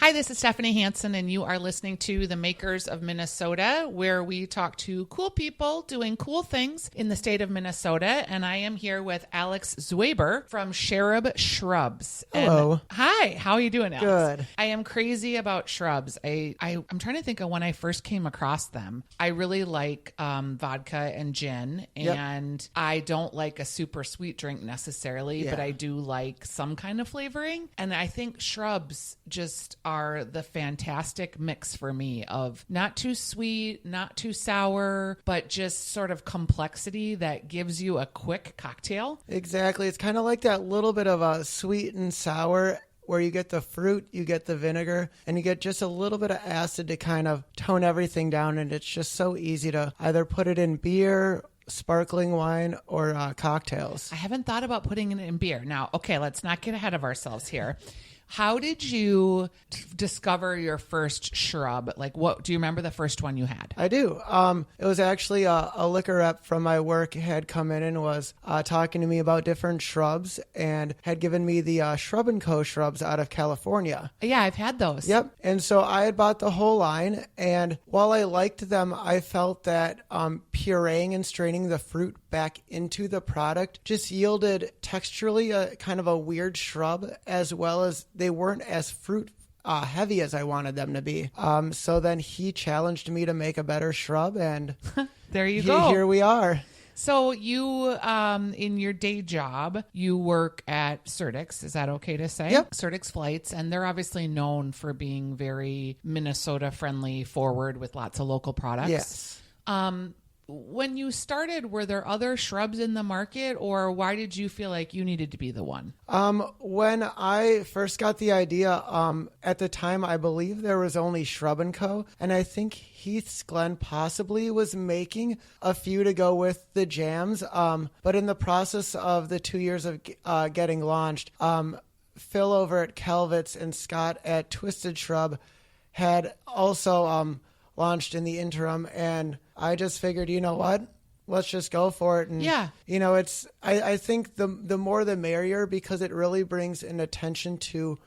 Hi, this is Stephanie Hansen, and you are listening to The Makers of Minnesota, where we talk to cool people doing cool things in the state of Minnesota. And I am here with Alex Zwaber from Shrubs. Hello. And hi, how are you doing, Alex? Good. I am crazy about Shrubs. I'm trying to think of when I first came across them. I really like vodka and gin, and I don't like a super sweet drink necessarily, but I do like some kind of flavoring. And I think Shrubs just are the fantastic mix for me of not too sweet, not too sour, but just sort of complexity that gives you a quick cocktail. Exactly. It's kind of like that little bit of a sweet and sour where you get the fruit, you get the vinegar, and you get just a little bit of acid to kind of tone everything down. And it's just so easy to either put it in beer, sparkling wine, or cocktails. I haven't thought about putting it in beer. Now, okay, let's not get ahead of ourselves here. How did you discover your first shrub? Like, what do you remember the first one you had? I do. It was actually a liquor rep from my work had come in and was talking to me about different shrubs and had given me the Shrub & Co. shrubs out of California. Yeah, I've had those. Yep. And so I had bought the whole line, and while I liked them, I felt that pureeing and straining the fruit back into the product just yielded texturally a kind of a weird shrub, as well as they weren't as fruit heavy as I wanted them to be. So then he challenged me to make a better shrub, and there you go. Here we are. So you, in your day job, you work at Surdix. Is that okay to say? Yep. Surdix Flights, and they're obviously known for being very Minnesota friendly, forward with lots of local products. Yes. When you started, were there other shrubs in the market, or why did you feel like you needed to be the one? When I first got the idea, at the time, I believe there was only Shrub & Co. And I think Heath's Glen possibly was making a few to go with the jams. But in the process of the 2 years of getting launched, Phil over at Calvet's and Scott at Twisted Shrub had also launched in the interim, and I just figured, you know what? Let's just go for it. And, I think the more the merrier, because it really brings an attention to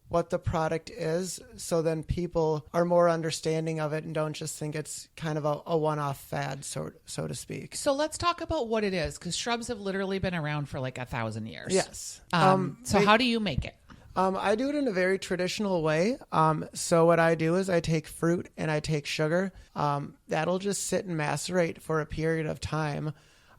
what the product is. So then people are more understanding of it and don't just think it's kind of a one-off fad, so to speak. So let's talk about what it is, because shrubs have literally been around for like 1,000 years. Yes. So how do you make it? I do it in a very traditional way. So what I do is I take fruit and I take sugar. That'll just sit and macerate for a period of time.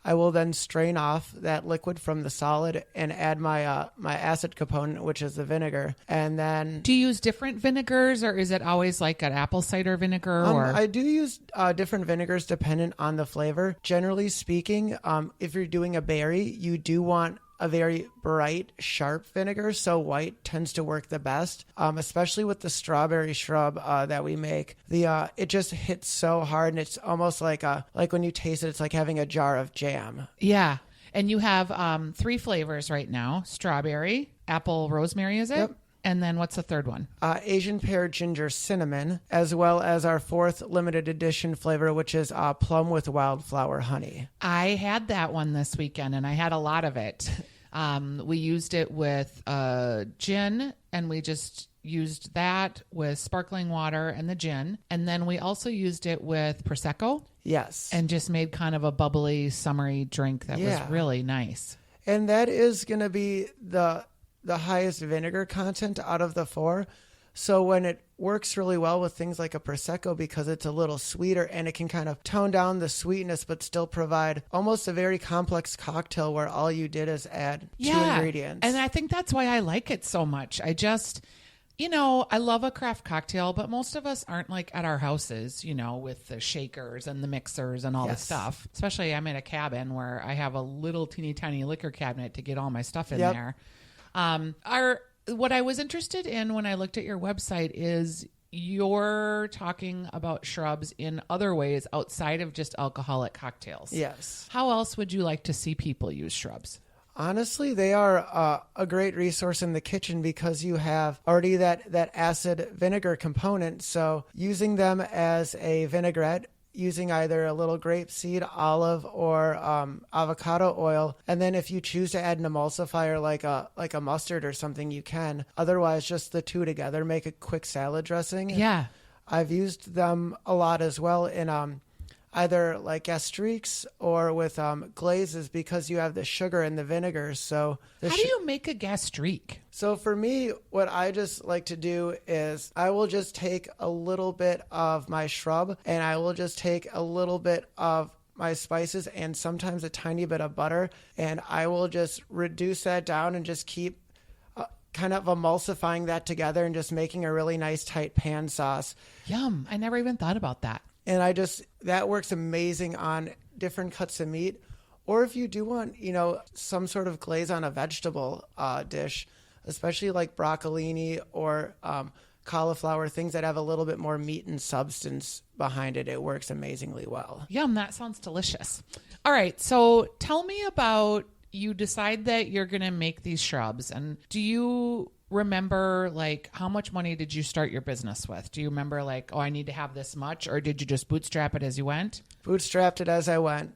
I will then strain off that liquid from the solid and add my my acid component, which is the vinegar. And then, do you use different vinegars, or is it always like an apple cider vinegar? I do use different vinegars dependent on the flavor. Generally speaking, if you're doing a berry, you do want a very bright, sharp vinegar, so white tends to work the best, especially with the strawberry shrub that we make. It just hits so hard, and it's almost like when you taste it, it's like having a jar of jam. Yeah, and you have 3 flavors right now: strawberry, apple, rosemary, is it? Yep. And then what's the third one? Asian pear, ginger, cinnamon, as well as our 4th limited edition flavor, which is plum with wildflower honey. I had that one this weekend, and I had a lot of it. We used it with gin, and we just used that with sparkling water and the gin. And then we also used it with Prosecco. Yes. And just made kind of a bubbly, summery drink that was really nice. And that is going to be the highest vinegar content out of the 4. So when it works really well with things like a Prosecco, because it's a little sweeter and it can kind of tone down the sweetness but still provide almost a very complex cocktail where all you did is add 2 ingredients. And I think that's why I like it so much. I just, I love a craft cocktail, but most of us aren't like at our houses, with the shakers and the mixers and all the stuff. Especially I'm in a cabin where I have a little teeny tiny liquor cabinet to get all my stuff in there. What I was interested in when I looked at your website is you're talking about shrubs in other ways outside of just alcoholic cocktails. Yes. How else would you like to see people use shrubs? Honestly, they are a great resource in the kitchen because you have already that acid vinegar component. So using them as a vinaigrette using either a little grapeseed, olive, or avocado oil. And then if you choose to add an emulsifier like a mustard or something, you can. Otherwise, just the two together make a quick salad dressing. Yeah. I've used them a lot as well in either like gastriques or with glazes because you have the sugar and the vinegar. So how do you make a gastrique? So for me, what I just like to do is I will just take a little bit of my shrub and I will just take a little bit of my spices and sometimes a tiny bit of butter, and I will just reduce that down and just keep kind of emulsifying that together and just making a really nice tight pan sauce. Yum. I never even thought about that. And that works amazing on different cuts of meat. Or if you do want, some sort of glaze on a vegetable dish, especially like broccolini or cauliflower, things that have a little bit more meat and substance behind it, it works amazingly well. Yum, that sounds delicious. All right, so tell me about, you decide that you're going to make these shrubs, and do you remember like how much money did you start your business with? Do you remember like, oh, I need to have this much, or did you just bootstrap it as you went? Bootstrapped it as I went.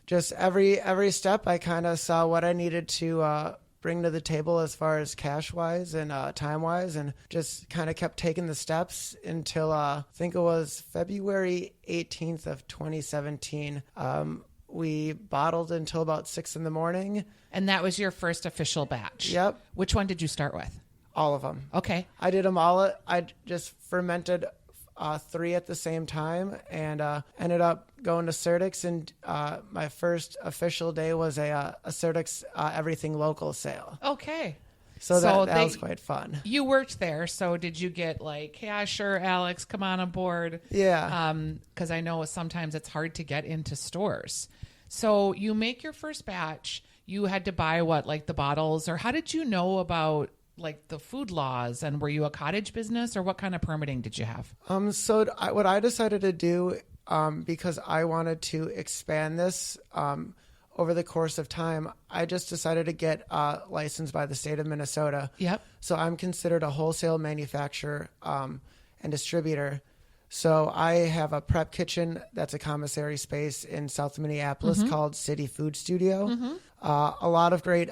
Just every step I kind of saw what I needed to bring to the table as far as cash wise and time wise, and just kind of kept taking the steps until I think it was February 18th of 2017. We bottled until about 6 in the morning. And that was your first official batch? Yep. Which one did you start with? All of them. Okay. I did them all. I just fermented 3 at the same time and ended up going to Certix. And my first official day was a Certix Everything Local sale. Okay. So that was quite fun. You worked there, so did you get like, yeah, sure, Alex, come on aboard? Yeah. Because I know sometimes it's hard to get into stores. So you make your first batch. You had to buy what, like the bottles, or how did you know about like the food laws, and were you a cottage business, or what kind of permitting did you have? What I decided to do, because I wanted to expand this over the course of time, I just decided to get licensed by the state of Minnesota. Yep. So I'm considered a wholesale manufacturer and distributor. So I have a prep kitchen that's a commissary space in South Minneapolis called City Food Studio. A lot of great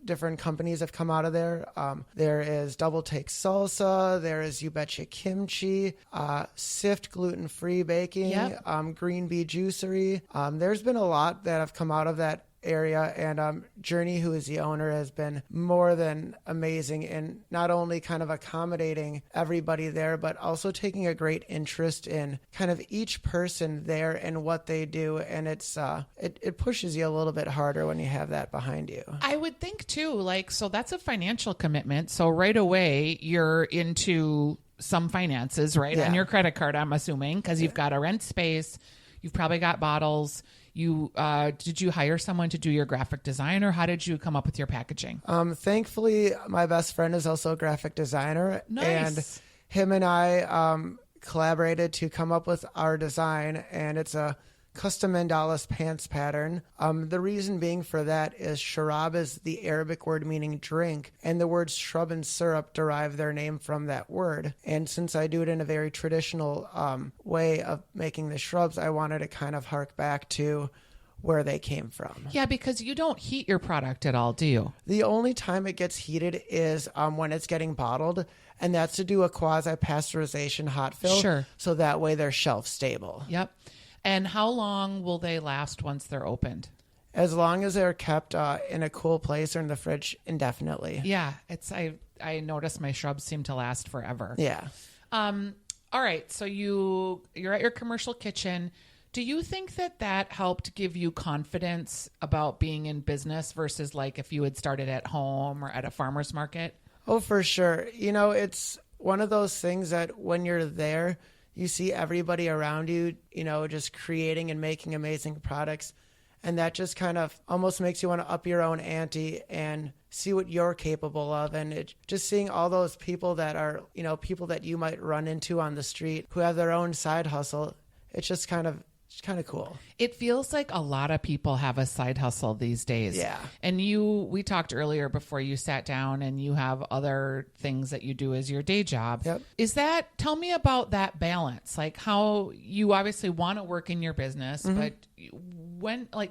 different companies have come out of there. There is Double Take Salsa. There is You Betcha Kimchi, Sift gluten-free baking, Green Bee Juicery. There's been a lot that have come out of that area, and Journey, who is the owner, has been more than amazing in not only kind of accommodating everybody there, but also taking a great interest in kind of each person there and what they do. And it pushes you a little bit harder when you have that behind you. I would think too, like, so that's a financial commitment. So right away you're into some finances, right? Yeah. On your credit card, I'm assuming, because you've got a rent space, you've probably got bottles. Did you hire someone to do your graphic design, or how did you come up with your packaging? Thankfully, my best friend is also a graphic designer. Nice. And him and I collaborated to come up with our design, and it's a custom mandalas pants pattern. The reason being for that is Sharab is the Arabic word meaning drink, and the words shrub and syrup derive their name from that word. And since I do it in a very traditional way of making the shrubs, I wanted to kind of hark back to where they came from. Yeah, because you don't heat your product at all, do you? The only time it gets heated is when it's getting bottled, and that's to do a quasi-pasteurization hot fill. Sure. So that way they're shelf stable. Yep. And how long will they last once they're opened? As long as they're kept in a cool place or in the fridge indefinitely. Yeah, I noticed my shrubs seem to last forever. Yeah. All right, so you're at your commercial kitchen. Do you think that helped give you confidence about being in business versus like if you had started at home or at a farmer's market? Oh, for sure. It's one of those things that when you're there, you see everybody around you, just creating and making amazing products. And that just kind of almost makes you want to up your own ante and see what you're capable of. And just seeing all those people that are, people that you might run into on the street who have their own side hustle, it's just kind of It's kind of cool. It feels like a lot of people have a side hustle these days. Yeah. And we talked earlier before you sat down, and you have other things that you do as your day job. Yep. Tell me about that balance, like how you obviously want to work in your business, but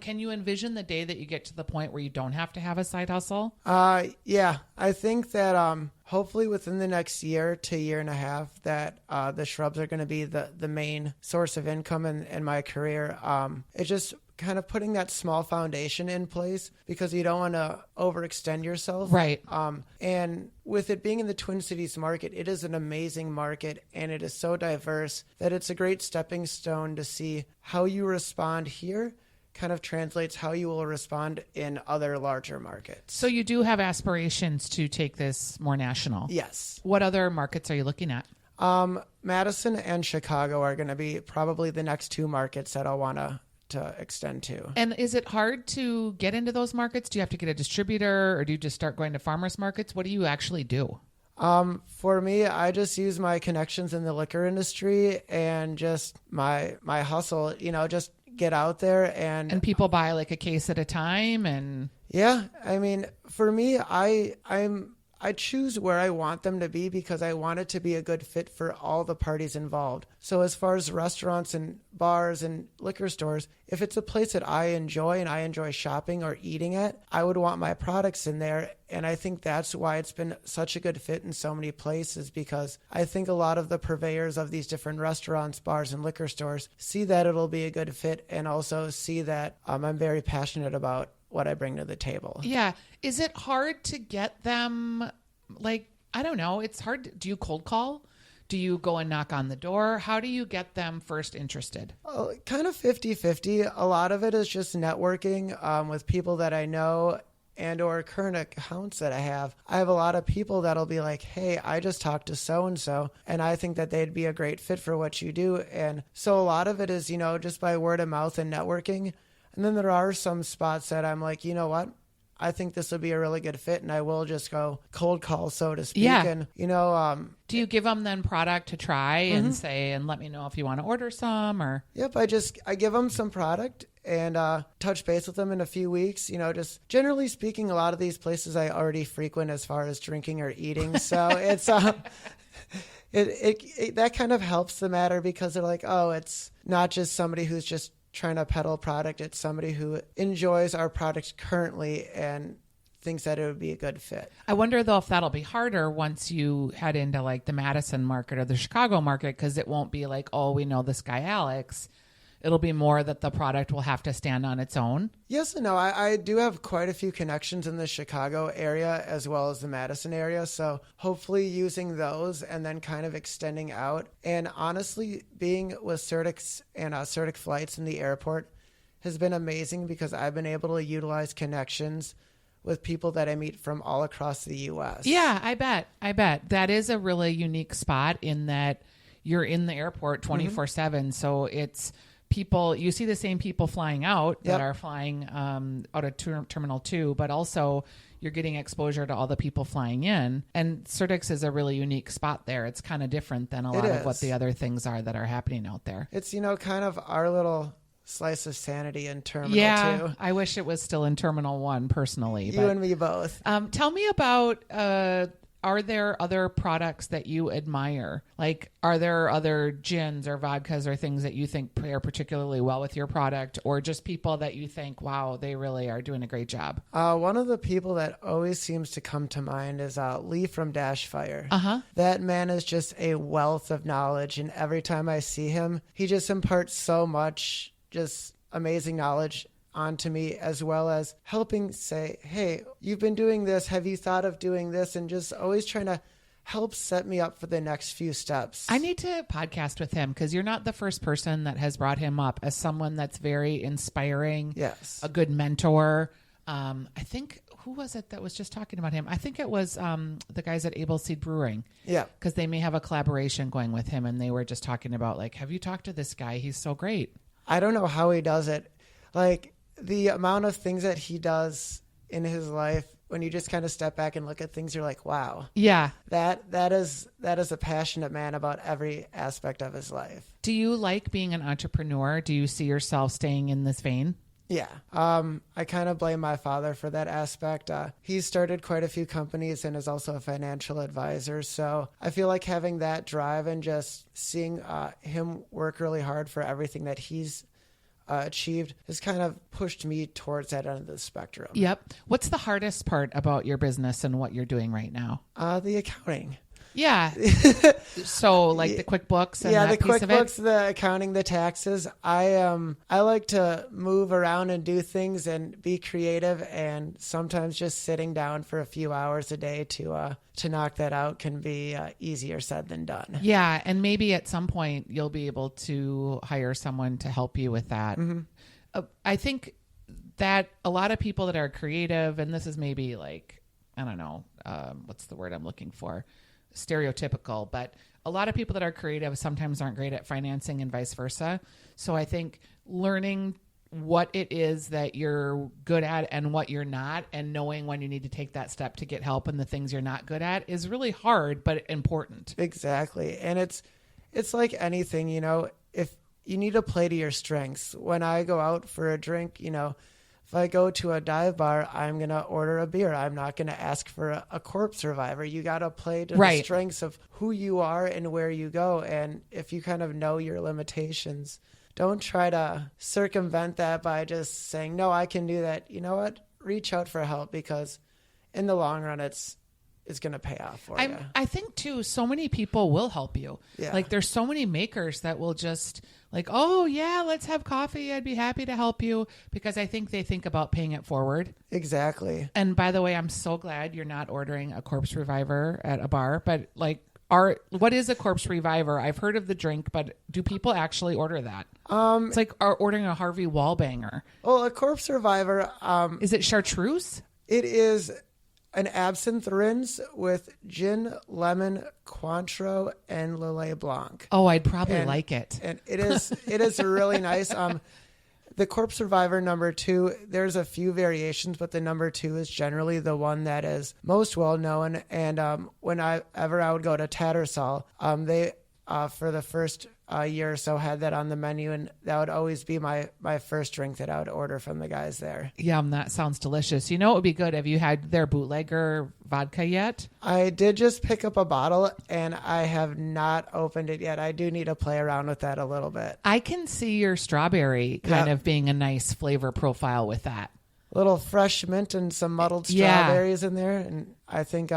can you envision the day that you get to the point where you don't have to have a side hustle? Yeah, I think that hopefully within the next year to year and a half that the Shrubs are going to be the main source of income in my career. It's just kind of putting that small foundation in place because you don't want to overextend yourself. Right. And with it being in the Twin Cities market, it is an amazing market and it is so diverse that it's a great stepping stone to see how you respond here kind of translates how you will respond in other larger markets. So you do have aspirations to take this more national? Yes. What other markets are you looking at? Madison and Chicago are going to be probably the next two markets that I'll want to extend to. And is it hard to get into those markets? Do you have to get a distributor, or do you just start going to farmers markets? What do you actually do? For me, I just use my connections in the liquor industry and just my hustle, just get out there and people buy like a case at a time. And yeah, I mean, for me, I choose where I want them to be because I want it to be a good fit for all the parties involved. So as far as restaurants and bars and liquor stores, if it's a place that I enjoy and I enjoy shopping or eating at, I would want my products in there. And I think that's why it's been such a good fit in so many places, because I think a lot of the purveyors of these different restaurants, bars, and liquor stores see that it'll be a good fit and also see that I'm very passionate about what I bring to the table. Yeah. Is it hard to get them? Like, I don't know. It's hard. Do you cold call? Do you go and knock on the door? How do you get them first interested? Kind of 50-50. A lot of it is just networking with people that I know and or current accounts that I have. I have a lot of people that'll be like, hey, I just talked to so-and-so, and I think that they'd be a great fit for what you do. And so a lot of it is, just by word of mouth and networking. And then there are some spots that I'm like, you know what? I think this will be a really good fit, and I will just go cold call, so to speak. Yeah. And, do you give them then product to try and say, and let me know if you want to order some, or? Yep. I give them some product and touch base with them in a few weeks. Just generally speaking, a lot of these places I already frequent as far as drinking or eating. So it's, it that kind of helps the matter because they're like, oh, it's not just somebody who's just trying to peddle product. It's somebody who enjoys our product currently and thinks that it would be a good fit. I wonder though if that'll be harder once you head into like the Madison market or the Chicago market, because it won't be like, oh, we know this guy Alex. It'll be more that the product will have to stand on its own. Yes and no. I do have quite a few connections in the Chicago area as well as the Madison area. So hopefully using those and then kind of extending out. And honestly, being with Certix and Certic Flights in the airport has been amazing because I've been able to utilize connections with people that I meet from all across the U.S. Yeah, I bet. That is a really unique spot in that you're in the airport 24/7. So it's people, you see the same people flying out that are flying out of Terminal 2, but also you're getting exposure to all the people flying in. And Certix is a really unique spot there. It's kind of different than a lot of what the other things are that are happening out there. It's, kind of our little slice of sanity in Terminal 2. Yeah, I wish it was still in Terminal 1 personally. You and me both. Tell me about... are there other products that you admire? Like, are there other gins or vodkas or things that you think pair particularly well with your product, or just people that you think, wow, they really are doing a great job? One of the people that always seems to come to mind is Lee from Dash Fire. That man is just a wealth of knowledge, and every time I see him, he just imparts so much just amazing knowledge onto me, as well as helping say, hey, you've been doing this. Have you thought of doing this? And just always trying to help set me up for the next few steps. I need to podcast with him because you're not the first person that has brought him up as someone that's very inspiring. Yes. A good mentor. I think, who was it that was just talking about him? I think it was the guys at Able Seed Brewing. Yeah. Because they may have a collaboration going with him, and they were just talking about, like, have you talked to this guy? He's so great. I don't know how he does it. Like, the amount of things that he does in his life when you just kind of step back and look at things, you're like, wow, Yeah. that is a passionate man about every aspect of his life. Do you like being an entrepreneur? Do you see yourself staying in this vein? Yeah. I kind of blame my father for that aspect. He started quite a few companies and is also a financial advisor. So I feel like having that drive and just seeing him work really hard for everything that he's achieved has kind of pushed me towards that end of the spectrum. Yep. What's the hardest part about your business and what you're doing right now? The accounting. Yeah. So like the QuickBooks and that the piece of it? QuickBooks, the accounting, the taxes. I like to move around and do things and be creative, and sometimes just sitting down for a few hours a day to knock that out can be easier said than done. Yeah. And maybe at some point you'll be able to hire someone to help you with that. Mm-hmm. I think that a lot of people that are creative, and this is maybe like, I don't know, what's the word I'm looking for? Stereotypical, but a lot of people that are creative sometimes aren't great at financing and vice versa. So I think learning what it is that you're good at and what you're not, and knowing when you need to take that step to get help and the things you're not good at is really hard, but important. Exactly. And it's like anything, if you need to play to your strengths. When I go out for a drink, if I go to a dive bar, I'm going to order a beer. I'm not going to ask for a corpse survivor. You got to play to the strengths of who you are and where you go. And if you kind of know your limitations, don't try to circumvent that by just saying, no, I can do that. You know what? Reach out for help, because in the long run, it's going to pay off for you. I think too, so many people will help you. Yeah. Like there's so many makers that will just like, oh yeah, let's have coffee. I'd be happy to help you, because I think they think about paying it forward. Exactly. And by the way, I'm so glad you're not ordering a corpse reviver at a bar, but like what is a corpse reviver? I've heard of the drink, but do people actually order that? It's like ordering a Harvey Wallbanger. Well, a corpse reviver. Is it chartreuse? It is an absinthe rinse with gin, lemon, Cointreau, and Lillet Blanc. Oh, I'd probably like it. And it is really nice. The Corpse Survivor number 2, there's a few variations, but the number 2 is generally the one that is most well known. And whenever I would go to Tattersall, they for the first year or so had that on the menu, and that would always be my first drink that I would order from the guys there. Yum, that sounds delicious. You know, it would be good. Have you had their bootlegger vodka yet? I did just pick up a bottle, and I have not opened it yet. I do need to play around with that a little bit. I can see your strawberry kind of being a nice flavor profile with that. A little fresh mint and some muddled strawberries in there, and I think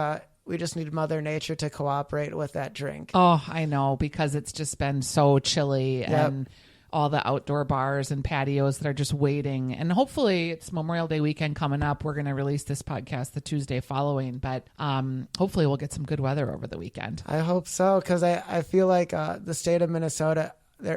we just need Mother Nature to cooperate with that drink. Oh, I know, because it's just been so chilly and all the outdoor bars and patios that are just waiting. And hopefully it's Memorial Day weekend coming up. We're going to release this podcast the Tuesday following, but hopefully we'll get some good weather over the weekend. I hope so, because I feel like the state of Minnesota,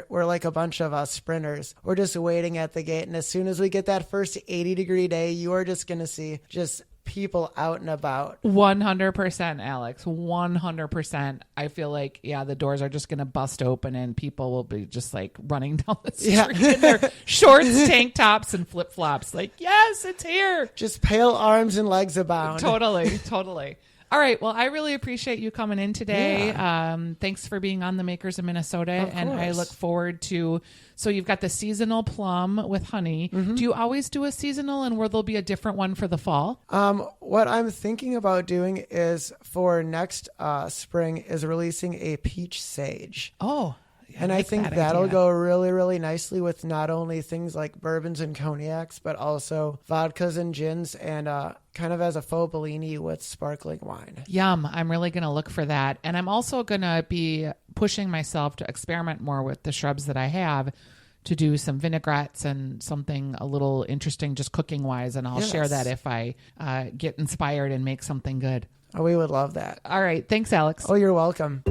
we're like a bunch of sprinters. We're just waiting at the gate. And as soon as we get that first 80-degree day, you are just going to see just people out and about. 100%, Alex. 100%. I feel like, the doors are just going to bust open and people will be just like running down the street in their shorts, tank tops, and flip flops. Like, yes, it's here. Just pale arms and legs abound. Totally. All right. Well, I really appreciate you coming in today. Yeah. Thanks for being on the Makers of Minnesota. And I look forward to, so you've got the seasonal plum with honey. Mm-hmm. Do you always do a seasonal, and will there be a different one for the fall? What I'm thinking about doing is for next spring is releasing a peach sage. Oh, and I think that'll go really, really nicely with not only things like bourbons and cognacs, but also vodkas and gins, and kind of as a faux Bellini with sparkling wine. Yum. I'm really going to look for that. And I'm also going to be pushing myself to experiment more with the shrubs that I have, to do some vinaigrettes and something a little interesting just cooking wise. And I'll share that if I get inspired and make something good. Oh, we would love that. All right. Thanks, Alex. Oh, you're welcome.